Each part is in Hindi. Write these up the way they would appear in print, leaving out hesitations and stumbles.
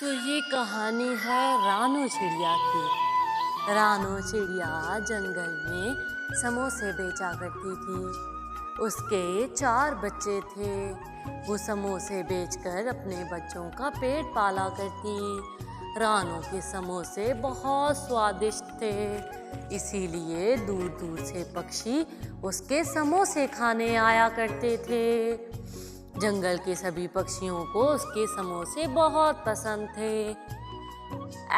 तो ये कहानी है रानू चिड़िया की। रानू चिड़िया जंगल में समोसे बेचा करती थी। उसके 4 बच्चे थे। वो समोसे बेचकर अपने बच्चों का पेट पाला करती। रानू के समोसे बहुत स्वादिष्ट थे, इसीलिए दूर दूर से पक्षी उसके समोसे खाने आया करते थे। जंगल के सभी पक्षियों को उसके समोसे बहुत पसंद थे।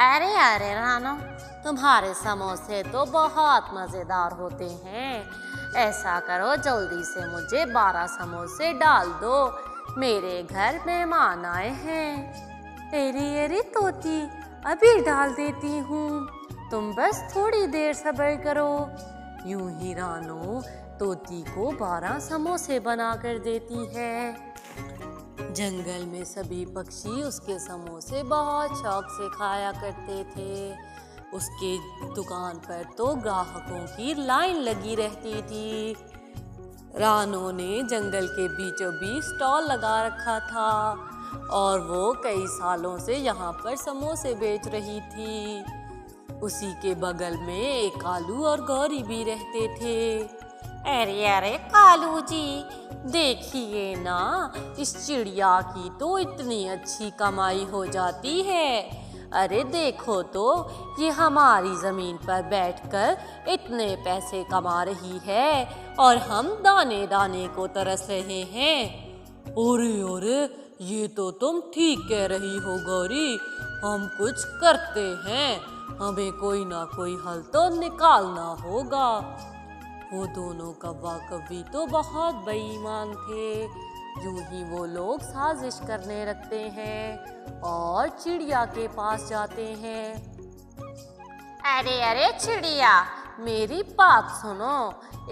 अरे अरे रानू, तुम्हारे समोसे तो बहुत मज़ेदार होते हैं। ऐसा करो, जल्दी से मुझे 12 समोसे डाल दो, मेरे घर मेहमान आए हैं। अरे अरे तोती, अभी डाल देती हूँ, तुम बस थोड़ी देर सब्र करो। यूं ही रानू तोती को 12 समोसे बना कर देती है। जंगल में सभी पक्षी उसके समोसे बहुत शौक से खाया करते थे। उसके दुकान पर तो ग्राहकों की लाइन लगी रहती थी। रानू ने जंगल के बीचों बीच स्टॉल लगा रखा था और वो कई सालों से यहाँ पर समोसे बेच रही थी। उसी के बगल में एक कालू और गौरी भी रहते थे। अरे अरे कालू जी, देखिए ना, इस चिड़िया की तो इतनी अच्छी कमाई हो जाती है। अरे देखो तो, ये हमारी ज़मीन पर बैठकर इतने पैसे कमा रही है और हम दाने दाने को तरस रहे हैं। अरे अरे, ये तो तुम ठीक कह रही हो गौरी, हम कुछ करते हैं, हमें कोई ना कोई हल तो निकालना होगा। वो दोनों कव्वा कव्वी तो बहुत बेईमान थे। यूं ही वो लोग साजिश करने लगते हैं और चिड़िया के पास जाते हैं। अरे अरे चिड़िया, मेरी बात सुनो।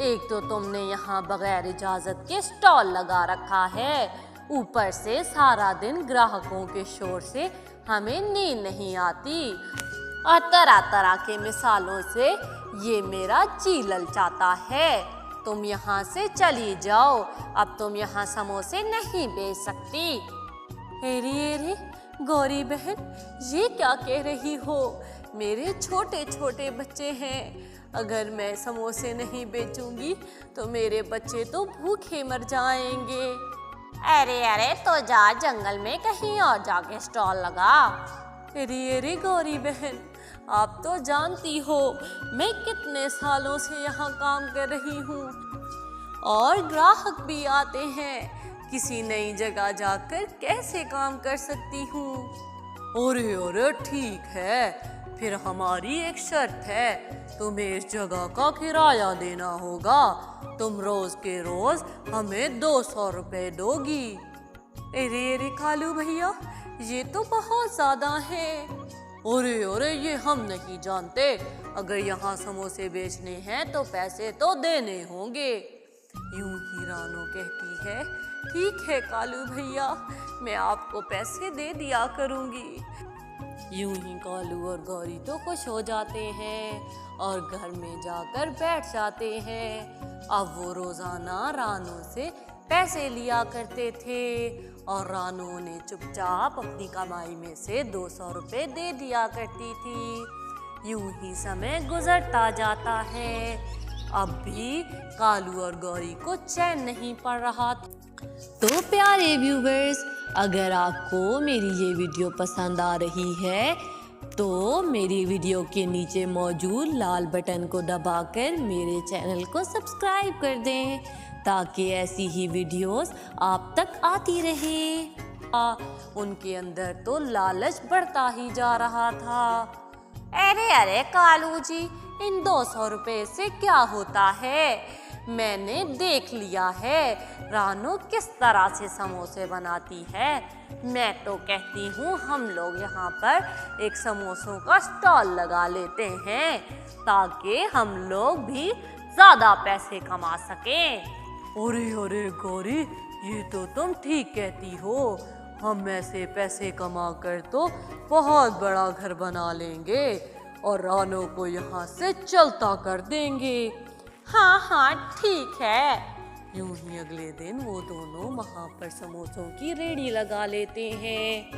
एक तो तुमने यहाँ बगैर इजाज़त के स्टॉल लगा रखा है, ऊपर से सारा दिन ग्राहकों के शोर से हमें नींद नहीं आती और तरह तरह के मिसालों से ये मेरा जी ललचाता है। तुम यहाँ से चली जाओ, अब तुम यहाँ समोसे नहीं बेच सकती। अरे अरे गौरी बहन, ये क्या कह रही हो? मेरे छोटे छोटे बच्चे हैं, अगर मैं समोसे नहीं बेचूंगी तो मेरे बच्चे तो भूखे मर जाएंगे। अरे अरे, तो जा जंगल में कहीं और जाके स्टॉल लगा। अरे अरे गौरी बहन, आप तो जानती हो मैं कितने सालों से यहाँ काम कर रही हूँ और ग्राहक भी आते हैं, किसी नई जगह जाकर कैसे काम कर सकती हूँ। अरे अरे ठीक है, फिर हमारी एक शर्त है, तुम्हें इस जगह का किराया देना होगा। तुम रोज के रोज हमें 200 रुपए दोगी। अरे अरे कालू भैया, ये तो बहुत ज़्यादा है। अरे अरे, ये हम नहीं जानते, अगर यहाँ समोसे बेचने हैं तो पैसे तो देने होंगे। यूं ही रानू कहती है, ठीक है कालू भैया, मैं आपको पैसे दे दिया करूँगी। यूं ही कालू और गौरी तो खुश हो जाते हैं और घर में जाकर बैठ जाते हैं। अब वो रोज़ाना रानू से पैसे लिया करते थे और रानू ने चुपचाप अपनी कमाई में से 200 रुपये दे दिया करती थी। यूं ही समय गुजरता जाता है। अब भी कालू और गौरी को चैन नहीं पड़ रहा। तो प्यारे व्यूवर्स, अगर आपको मेरी ये वीडियो पसंद आ रही है तो मेरी वीडियो के नीचे मौजूद लाल बटन को दबाकर मेरे चैनल को सब्सक्राइब कर दें, ताकि ऐसी ही वीडियोस आप तक आती रहे। उनके अंदर तो लालच बढ़ता ही जा रहा था। अरे अरे कालू जी, इन 200 रुपए से क्या होता है? मैंने देख लिया है रानू किस तरह से समोसे बनाती है। मैं तो कहती हूँ हम लोग यहाँ पर एक समोसों का स्टॉल लगा लेते हैं, ताकि हम लोग भी ज़्यादा पैसे कमा सकें। अरे अरे गौरी, ये तो तुम ठीक कहती हो, हम ऐसे पैसे कमा कर तो बहुत बड़ा घर बना लेंगे और रानू को यहाँ से चलता कर देंगे। हाँ हाँ ठीक है। यूं ही अगले दिन वो दोनों वहाँ पर समोसों की रेडी लगा लेते हैं।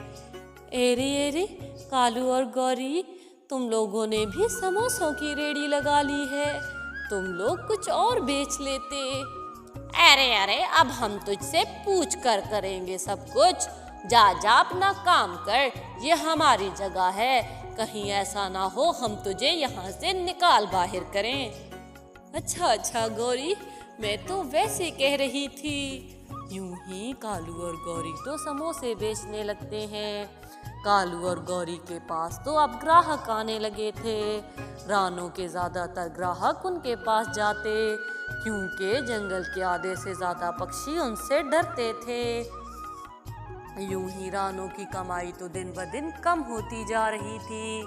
एरे एरे, कालू और गौरी, तुम लोगों ने भी समोसों की रेडी लगा ली है। तुम लोग कुछ और बेच लेते। अरे अरे, अब हम तुझसे पूछ कर करेंगे सब कुछ। जा जा अपना काम कर, ये हमारी जगह है। कहीं ऐसा ना हो हम तुझे यहाँ से निकाल बाहर करें। अच्छा अच्छा गौरी, मैं तो वैसे कह रही थी। यूं ही कालू और गौरी तो समोसे बेचने लगते हैं। कालू और गौरी के पास तो अब ग्राहक आने लगे थे। रानों के ज़्यादातर ग्राहक उनके पास जाते, क्योंकि जंगल के आधे से ज़्यादा पक्षी उनसे डरते थे। यूं ही रानों की कमाई तो दिन ब दिन कम होती जा रही थी।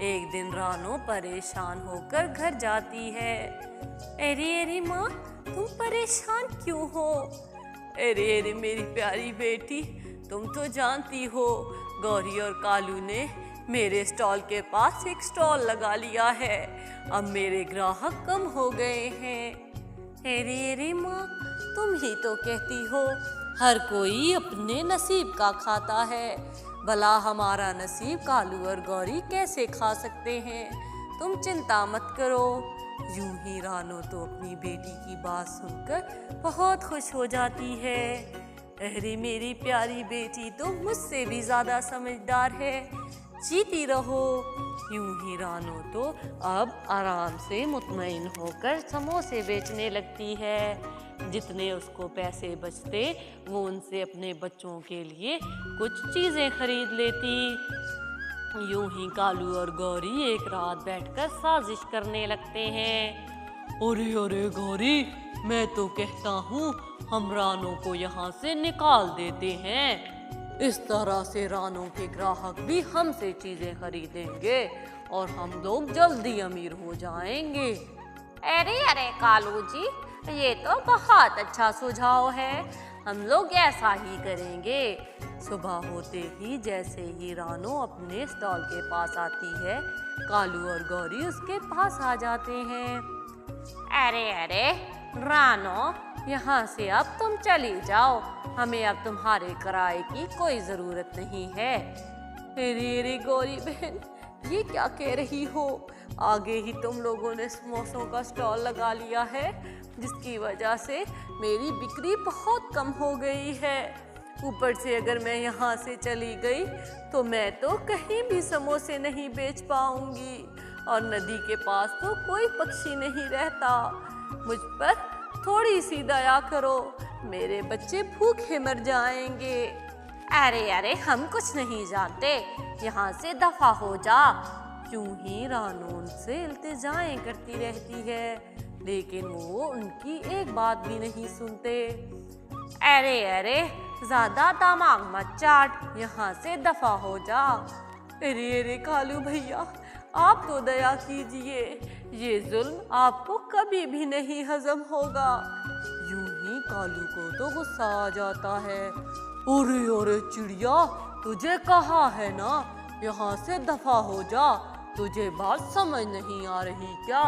एक दिन रानू परेशान होकर घर जाती है। अरे अरे माँ, तुम परेशान क्यों हो? अरे अरे मेरी प्यारी बेटी, तुम तो जानती हो गौरी और कालू ने मेरे स्टॉल के पास एक स्टॉल लगा लिया है। अब मेरे ग्राहक कम हो गए हैं। अरे अरे माँ, तुम ही तो कहती हो हर कोई अपने नसीब का खाता है। भला हमारा नसीब कालू और गौरी कैसे खा सकते हैं? तुम चिंता मत करो। यूं ही रानू तो अपनी बेटी की बात सुनकर बहुत खुश हो जाती है। अरे मेरी प्यारी बेटी तो मुझसे भी ज़्यादा समझदार है। जीती रहो। यूं ही रानू तो अब आराम से मुतमईन होकर समोसे बेचने लगती है। जितने उसको पैसे बचते वो उनसे अपने बच्चों के लिए कुछ चीज़ें खरीद लेती। यूं ही कालू और गौरी एक रात बैठकर साजिश करने लगते हैं। अरे अरे गौरी, मैं तो कहता हूँ हम रानू को यहाँ से निकाल देते हैं। इस तरह से रानू के ग्राहक भी हमसे चीज़ें खरीदेंगे और हम लोग जल्दी अमीर हो जाएंगे। अरे अरे कालू जी, ये तो बहुत अच्छा सुझाव है। हम लोग ऐसा ही करेंगे। सुबह होते ही जैसे ही रानू अपने स्टॉल के पास आती है, कालू और गौरी उसके पास आ जाते हैं। अरे अरे रानू, यहाँ से अब तुम चली जाओ, हमें अब तुम्हारे किराए की कोई ज़रूरत नहीं है। अरे गौरी बहन, ये क्या कह रही हो? आगे ही तुम लोगों ने समोसों का स्टॉल लगा लिया है, जिसकी वजह से मेरी बिक्री बहुत कम हो गई है। ऊपर से अगर मैं यहाँ से चली गई तो मैं तो कहीं भी समोसे नहीं बेच पाऊंगी, और नदी के पास तो कोई पक्षी नहीं रहता। मुझ पर थोड़ी सी दया करो, मेरे बच्चे भूखे मर जाएंगे। अरे अरे, हम कुछ नहीं जानते, यहाँ से दफा हो जा। यूं ही रानू उनसे इल्तिजाएं करती रहती है, लेकिन वो उनकी एक बात भी नहीं सुनते। अरे अरे, ज्यादा दिमाग मत चाट, यहाँ से दफा हो जा। अरे अरे कालू भैया, आप तो दया कीजिए, ये जुल्म आपको कभी भी नहीं हजम होगा। यूं ही कालू को तो गुस्सा आ जाता है। अरे अरे चिड़िया, तुझे कहा है ना यहाँ से दफा हो जा, तुझे बात समझ नहीं आ रही क्या?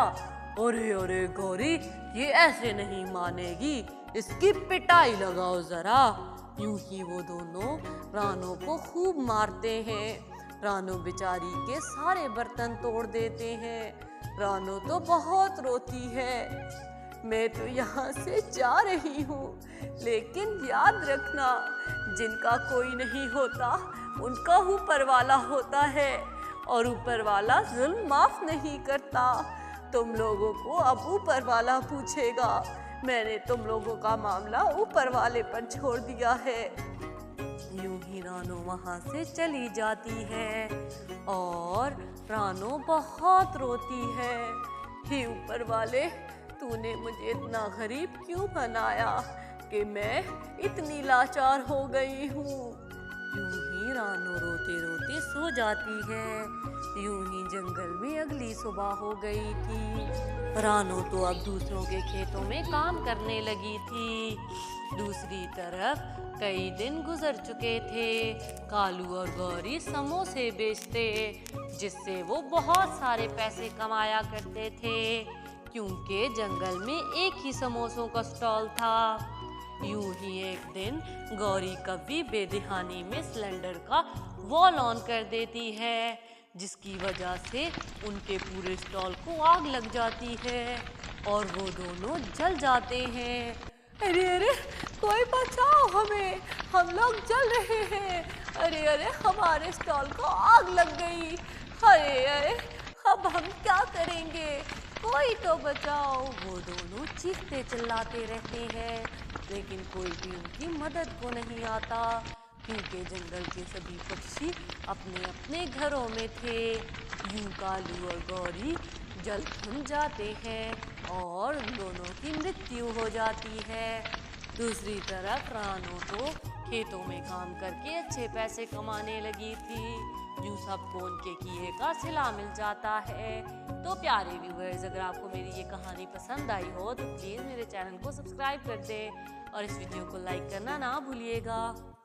अरे अरे गौरी, ये ऐसे नहीं मानेगी, इसकी पिटाई लगाओ जरा। यूं ही वो दोनों रानू को खूब मारते हैं। रानू बेचारी के सारे बर्तन तोड़ देते हैं। रानू तो बहुत रोती है। मैं तो यहाँ से जा रही हूँ, लेकिन याद रखना, जिनका कोई नहीं होता उनका ऊपर वाला होता है, और ऊपर वाला जुल्म माफ नहीं करता। तुम लोगों को अब ऊपर वाला पूछेगा। मैंने तुम लोगों का मामला ऊपर वाले पर छोड़ दिया है। यूं ही रानू वहाँ से चली जाती है, और रानू बहुत रोती है। हे ऊपर वाले, तूने मुझे इतना गरीब क्यों बनाया कि मैं इतनी लाचार हो गई हूँ। यूं ही रानू रोते रोते सो जाती है। यूं ही जंगल में अगली सुबह हो गई थी। रानू तो अब दूसरों के खेतों में काम करने लगी थी। दूसरी तरफ कई दिन गुजर चुके थे। कालू और गौरी समोसे बेचते, जिससे वो बहुत सारे पैसे कमाया करते थे, क्योंकि जंगल में एक ही समोसों का स्टॉल था। यूं ही एक दिन गौरी कव्वी बेध्यानी में सिलेंडर का वॉल ऑन कर देती है, जिसकी वजह से उनके पूरे स्टॉल को आग लग जाती है और वो दोनों जल जाते हैं। अरे अरे, कोई बचाओ हमें, हम लोग जल रहे हैं। अरे अरे, हमारे स्टॉल को आग लग गई। अरे अरे, अब हम क्या करेंगे, कोई तो बचाओ। वो दोनों चीखते चिल्लाते रहते हैं, लेकिन कोई भी उनकी मदद को नहीं आता, क्योंकि जंगल के सभी पक्षी अपने अपने घरों में थे। यूं कालू और गौरी जल थम जाते हैं और उन दोनों की मृत्यु हो जाती है। दूसरी तरफ रानो तो खेतों में काम करके अच्छे पैसे कमाने लगी थी। यूं सबको उनके किए का सिला मिल जाता है। तो प्यारे व्यूअर्स, अगर आपको मेरी ये कहानी पसंद आई हो तो प्लीज़ मेरे चैनल को सब्सक्राइब कर दे और इस वीडियो को लाइक करना ना भूलिएगा।